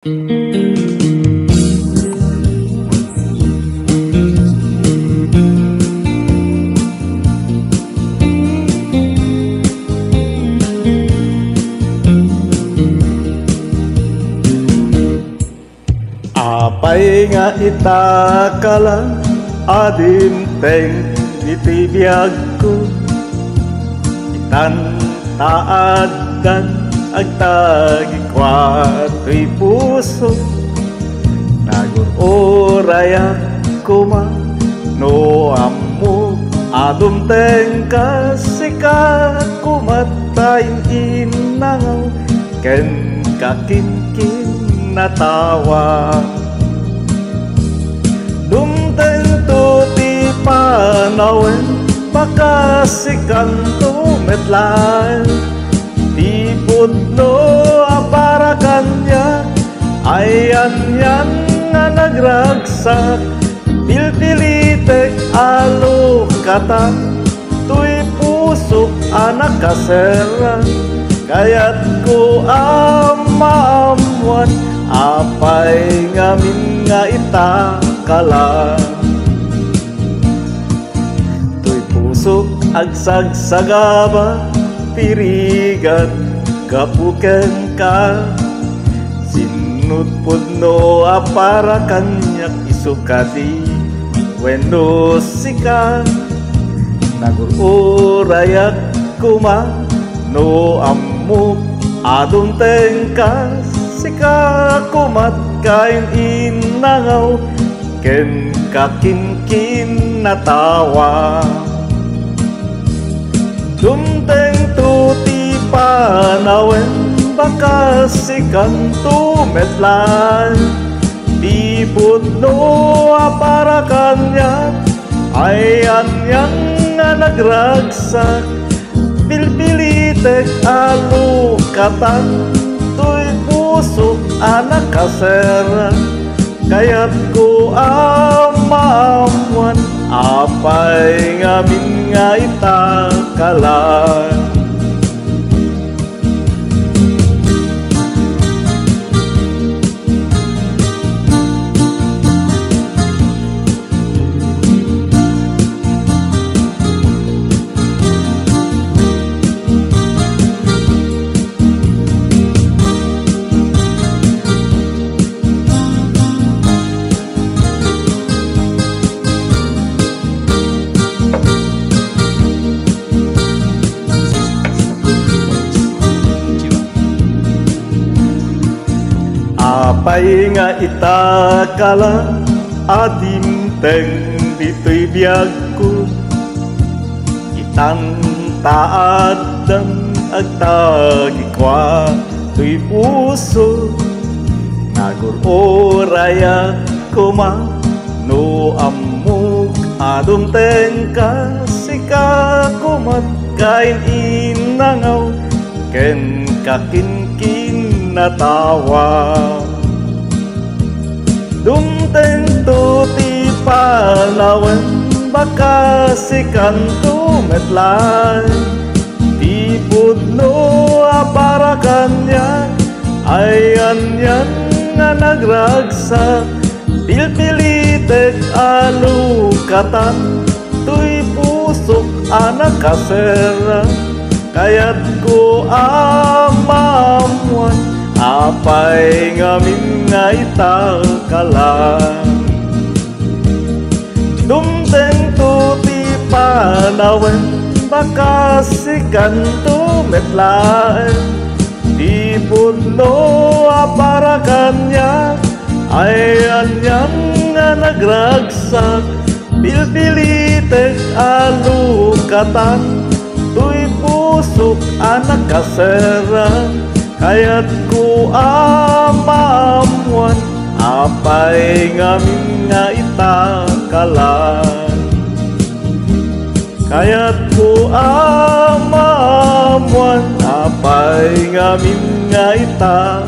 Apay nga itakala adim teng itibiyag ko itan taadan agtagikwato'y puso nagururayak kuma no amo adum teng kasikat kumatayin inangaw ken kakinkin natawa dumteng tuti panawen makasikan tumetlan di pudno para kanya ayan yan nga nagragsak pilpilitek alukatan tuy pusok anak kaseran kayat ko amamuan apay ngamin nga itakalan tuy pusok agsagsagaba tirigan kapuken ka sinutpud no para kanyak isukati wendo sika nagururayak kuma no amuk adung tengkas sika kumat kain inangaw ken kakinkin natawa dumteng tuti panawen bakasikan tumetlan di pudno para kanya ayan yang nga nagragsak pilpilitek alukatan tuy pusok anak kaseran kayat ko amamuan apay ngamin nga itakalan apay nga itakala adim teng dito'y biyag ko itang taadan agtagikwa to'y puso nagururayak kuma no amuk adum teng kasika kumat kain inangaw ken kakinkin natawa dumteng tuti panawen bakasikan tumetlan di pudno para kanya ayan yan nga nagragsak pilpilitek alukatan tuy pusok anak kaseran kayat ko amamuan apay ngamin nga itakalan dumteng tuti panawen bakasikan tumetlan di pudno para kanya ayan yang nga nagragsak pilpilitek alukatan tuy pusok anak kaseran kayat ko amamuan apay ngamin nga itakalan kayat ko amamuan apay ngamin nga itakalan